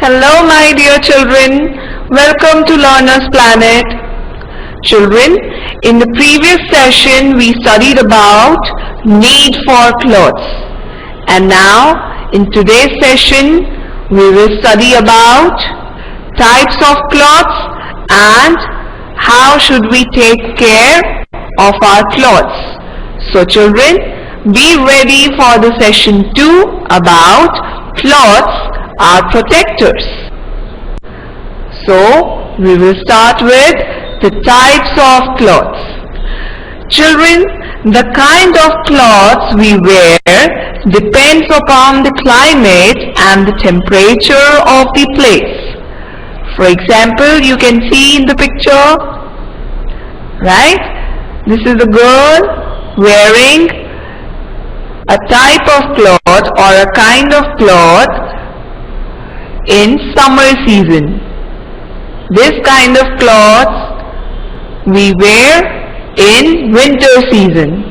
Hello my dear children, welcome to Learner's Planet. Children, in the previous session we studied about need for clothes. And now in today's session we will study about types of clothes and how should we take care of our clothes. So children, be ready for the session 2 about clothes are protectors. So we will start with the types of clothes. Children, the kind of clothes we wear depends upon the climate and the temperature of the place. For example, you can see in the picture, right? This is a girl wearing a type of cloth or a kind of cloth in summer season. This kind of clothes we wear in winter season,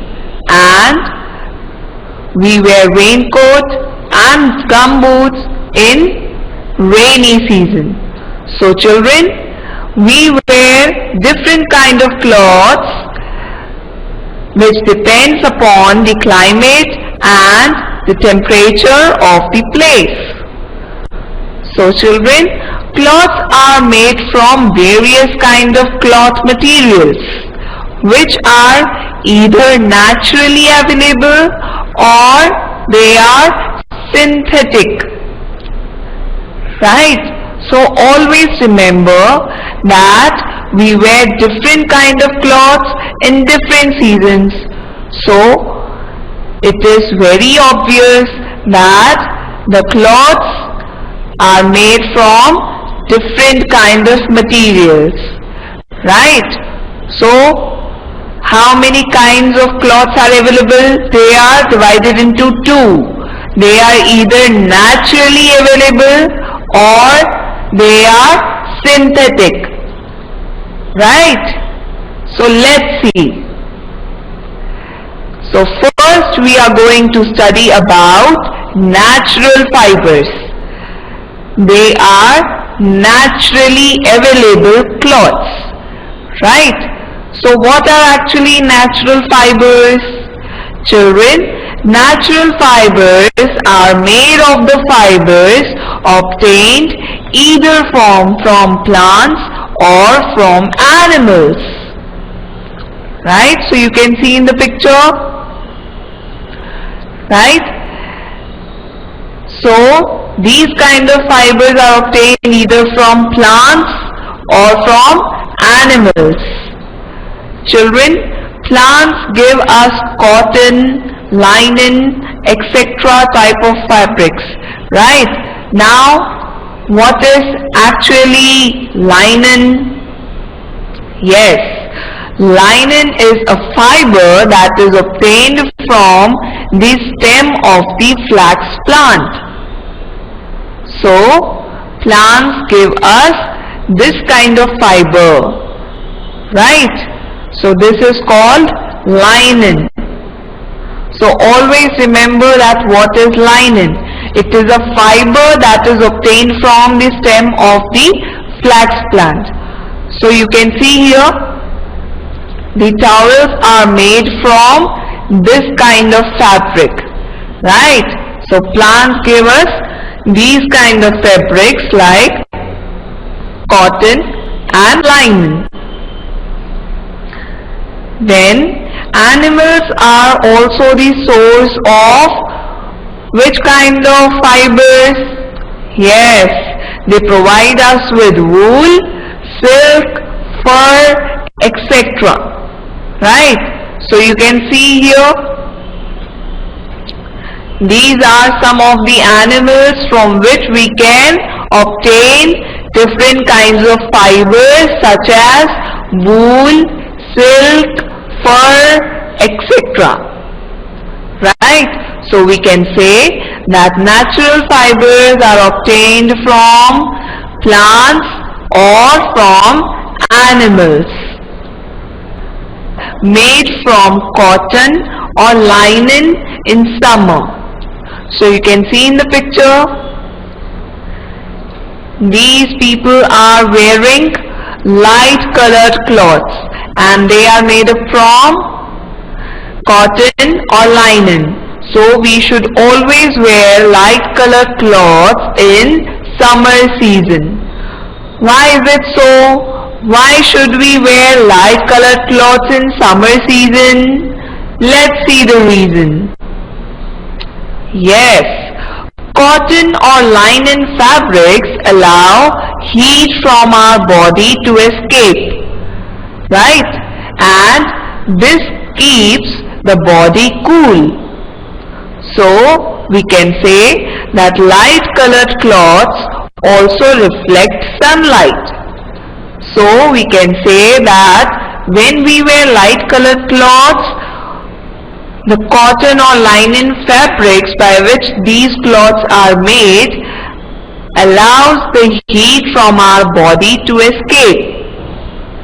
and we wear raincoat and gumboots in rainy season. So children, we wear different kind of clothes which depends upon the climate and the temperature of the place. So children, cloths are made from various kind of cloth materials which are either naturally available or they are synthetic. Right? So always remember that we wear different kind of clothes in different seasons. So it is very obvious that the clothes are made from different kind of materials, right? So how many kinds of cloths are available? They are divided into two. They are either naturally available or they are synthetic, right? So let's see. So first we are going to study about natural fibers. They are naturally available cloths, right? So what are actually natural fibers? Children, natural fibers are made of the fibers obtained either from plants or from animals, right? So you can see in the picture, right? So these kind of fibers are obtained either from plants or from animals. Children, plants give us cotton, linen, etc. type of fabrics, right? Now, what is actually linen? Yes, linen is a fiber that is obtained from the stem of the flax plant. So, plants give us this kind of fiber, right? So, this is called linen. So, always remember that what is linen? It is a fiber that is obtained from the stem of the flax plant. So, you can see here, the towels are made from this kind of fabric, right? So, plants give us these kind of fabrics like cotton and linen. Then animals are also the source of which kind of fibers? Yes, they provide us with wool, silk, fur, etc. Right? So you can see here, these are some of the animals from which we can obtain different kinds of fibers such as wool, silk, fur, etc. Right? So we can say that natural fibers are obtained from plants or from animals. Made from cotton or linen in summer. So you can see in the picture, these people are wearing light colored cloths and they are made up from cotton or linen. So we should always wear light colored clothes in summer season. Why is it so? Why should we wear light colored clothes in summer season? Let's see the reason. Yes, cotton or linen fabrics allow heat from our body to escape, right? And this keeps the body cool. So we can say that light colored cloths also reflect sunlight. So we can say that when we wear light colored cloths, the cotton or linen fabrics by which these cloths are made allows the heat from our body to escape.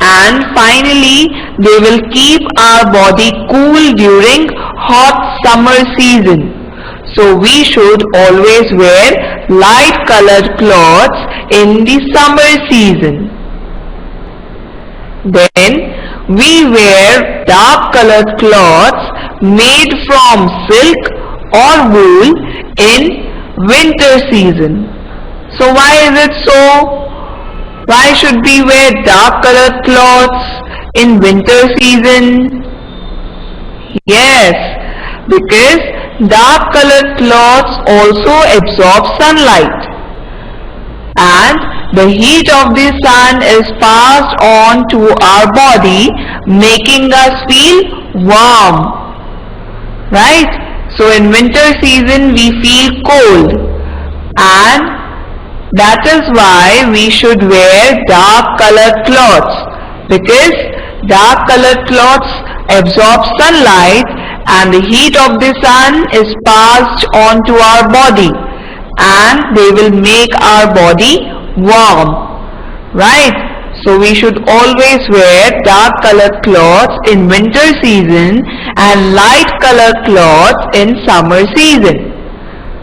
And finally, they will keep our body cool during hot summer season. So we should always wear light colored cloths in the summer season. Then we wear dark colored cloths made from silk or wool in winter season. So why is it so? Why should we wear dark colored cloths in winter season? Yes, because dark colored cloths also absorb sunlight. And the heat of the sun is passed on to our body, making us feel warm. Right? So in winter season we feel cold, and that is why we should wear dark colored cloths, because dark colored cloths absorb sunlight and the heat of the sun is passed on to our body, and they will make our body warm, right? So we should always wear dark colored clothes in winter season and light colored clothes in summer season.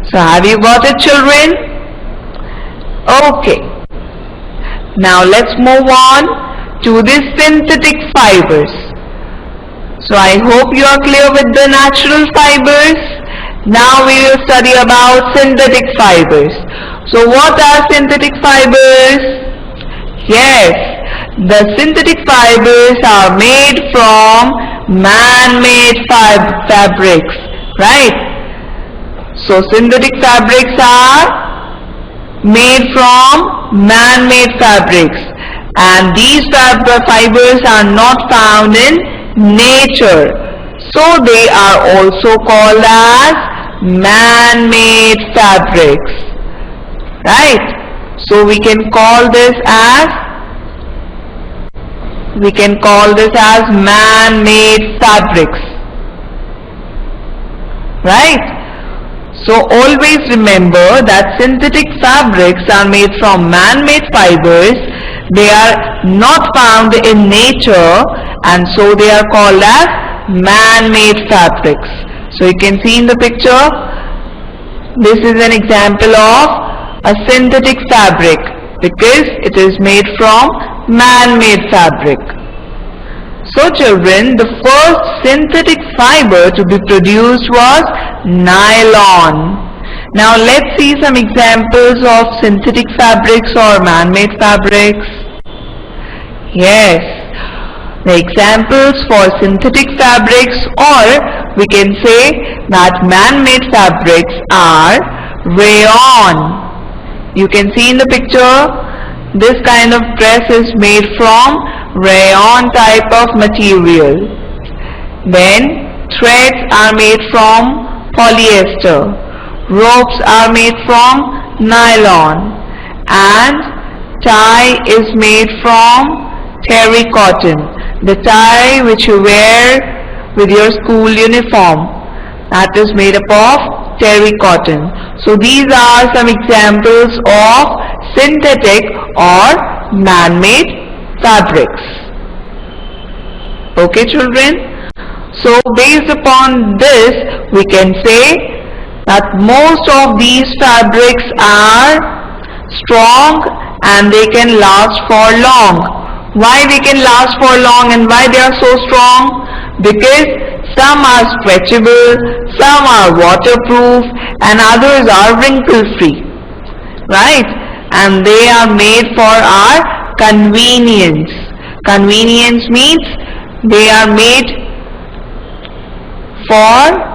So have you got it, children? Okay. Now let's move on to the synthetic fibers. So I hope you are clear with the natural fibers. Now we will study about synthetic fibers. So what are synthetic fibers? Yes, the synthetic fibers are made from man-made fabrics, right? So synthetic fabrics are made from man-made fabrics, and these fibers are not found in nature. So they are also called as man-made fabrics, right? So we can call this as man-made fabrics, right? So always remember that synthetic fabrics are made from man-made fibers. They are not found in nature, and so they are called as man-made fabrics. So you can see in the picture, this is an example of a synthetic fabric because it is made from man-made fabric. So children, the first synthetic fiber to be produced was nylon. Now let's see some examples of synthetic fabrics or man-made fabrics. Yes, the examples for synthetic fabrics, or we can say that man-made fabrics, are rayon. You can see in the picture, this kind of dress is made from rayon type of material. Then threads are made from polyester, ropes are made from nylon, and tie is made from terry cotton, the tie which you wear with your school uniform, that is made up of terry cotton. So these are some examples of synthetic or man-made fabrics. Okay children? So based upon this, we can say that most of these fabrics are strong and they can last for long. Why they can last for long and why they are so strong? Because some are stretchable, some are waterproof, and others are wrinkle free. Right? And they are made for our convenience. Convenience means they are made for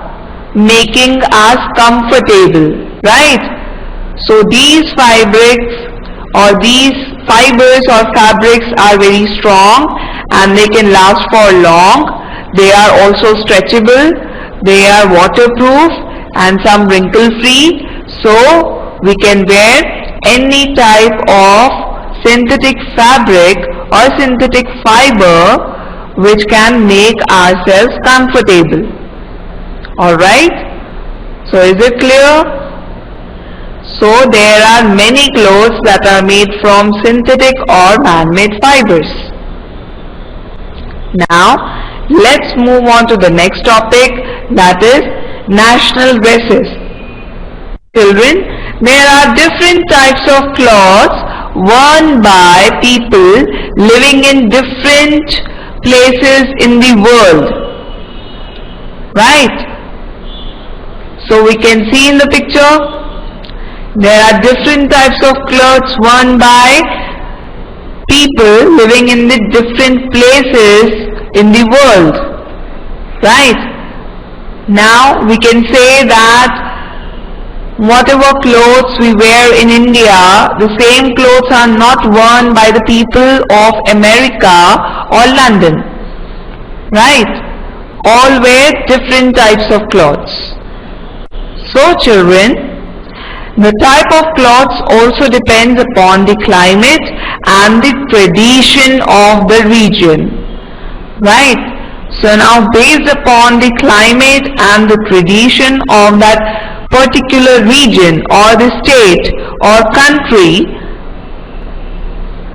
making us comfortable. Right? So these fabrics or these fibers or fabrics are very strong and they can last for long. They are also stretchable, they are waterproof and some wrinkle free. So we can wear any type of synthetic fabric or synthetic fiber which can make ourselves comfortable. Alright? So is it clear? So there are many clothes that are made from synthetic or man-made fibers. Now let's move on to the next topic, that is national dresses. Children, there are different types of clothes worn by people living in different places in the world. Right? So we can see in the picture, there are different types of clothes worn by people living in the different places in the world. Right? Now we can say that whatever clothes we wear in India, the same clothes are not worn by the people of America or London. Right? All wear different types of clothes. So children, the type of clothes also depends upon the climate and the tradition of the region. Right? So now based upon the climate and the tradition of that particular region or the state or country,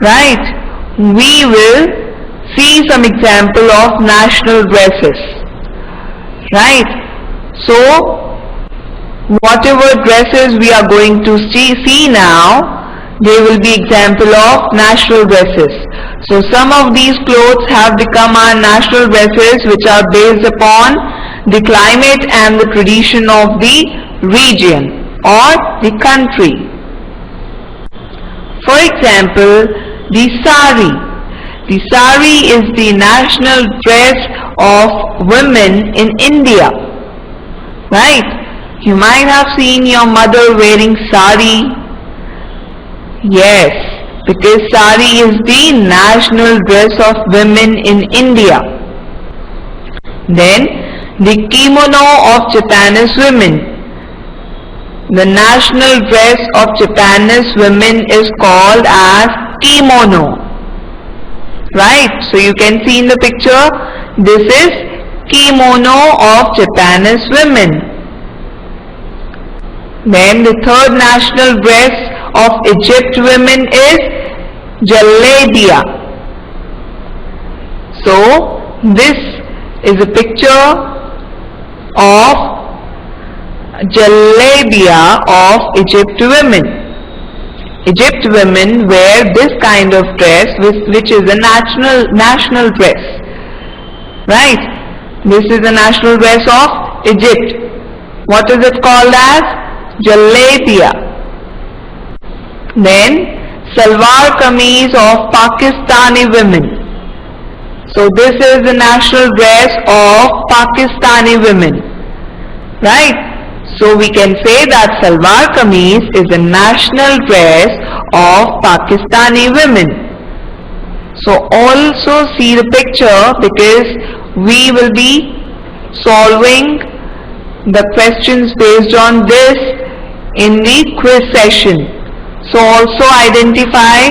right, we will see some example of national dresses. Right? So whatever dresses we are going to see now, they will be example of national dresses. So some of these clothes have become our national dresses which are based upon the climate and the tradition of the region or the country. For example, the sari. The sari is the national dress of women in India. Right? You might have seen your mother wearing sari. Yes, because sari is the national dress of women in India. Then the kimono of Japanese women. The national dress of Japanese women is called as kimono. Right? So you can see in the picture, this is kimono of Japanese women. Then the third national dress of Egypt women is jalabia. So this is a picture of jalabia of Egypt women. Egypt women wear this kind of dress which is a national dress. Right? This is the national dress of Egypt. What is it called as? Jalabia. Then salwar kameez of Pakistani women. So this is the national dress of Pakistani women. Right? So we can say that salwar kameez is the national dress of Pakistani women. So also see the picture because we will be solving the questions based on this in the quiz session. So also identify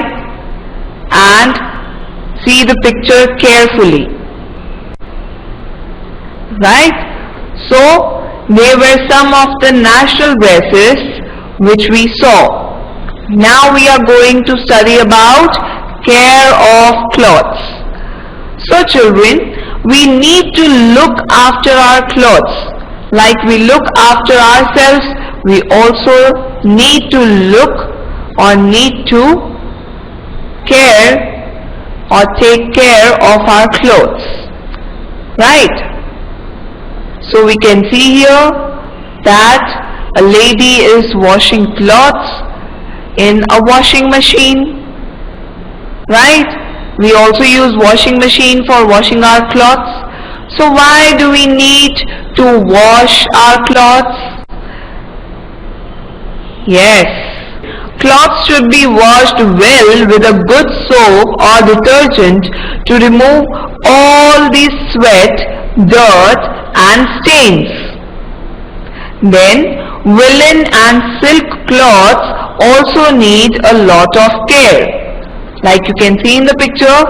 and see the picture carefully. Right? So they were some of the national dresses which we saw. Now we are going to study about care of clothes. So children, we need to look after our clothes. Like we look after ourselves, we also need to look or need to care or take care of our clothes, right? So we can see here that a lady is washing clothes in a washing machine, right? We also use washing machine for washing our clothes. So why do we need to wash our clothes? Yes, clothes should be washed well with a good soap or detergent to remove all the sweat, dirt and stains. Then woolen and silk cloths also need a lot of care. Like you can see in the picture,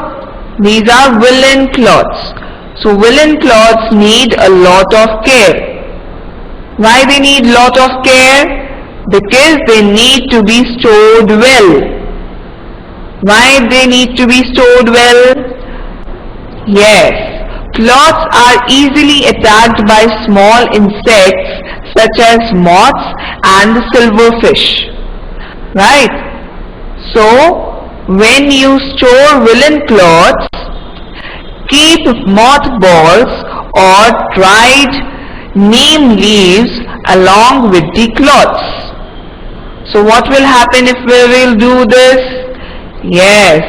these are woolen cloths. So woolen cloths need a lot of care. Why they need lot of care? Because they need to be stored well. Why they need to be stored well? Yes, cloths are easily attacked by small insects such as moths and the silverfish. Right? So, when you store woolen cloths, keep mothballs or dried neem leaves along with the cloths. So what will happen if we will do this? Yes,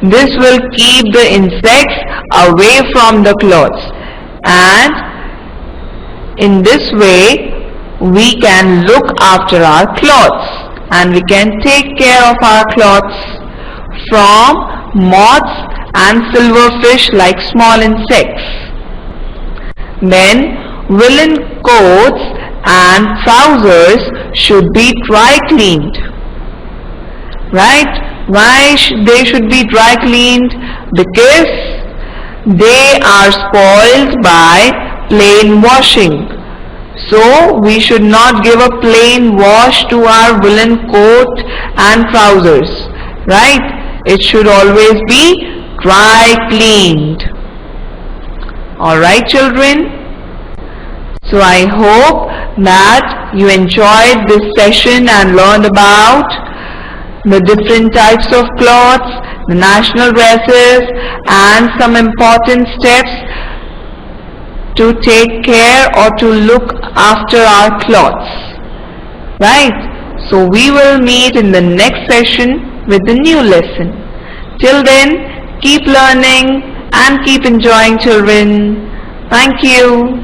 this will keep the insects away from the cloths, and in this way we can look after our cloths and we can take care of our cloths from moths and silverfish like small insects. Then woolen coats and trousers should be dry cleaned. Right? Why they should be dry cleaned? Because they are spoiled by plain washing. So we should not give a plain wash to our woolen coat and trousers. Right? It should always be dry cleaned. Alright children? So I hope that you enjoyed this session and learned about the different types of clothes, the national dresses and some important steps to take care or to look after our clothes. Right? So we will meet in the next session with the new lesson. Till then, keep learning and keep enjoying children. Thank you.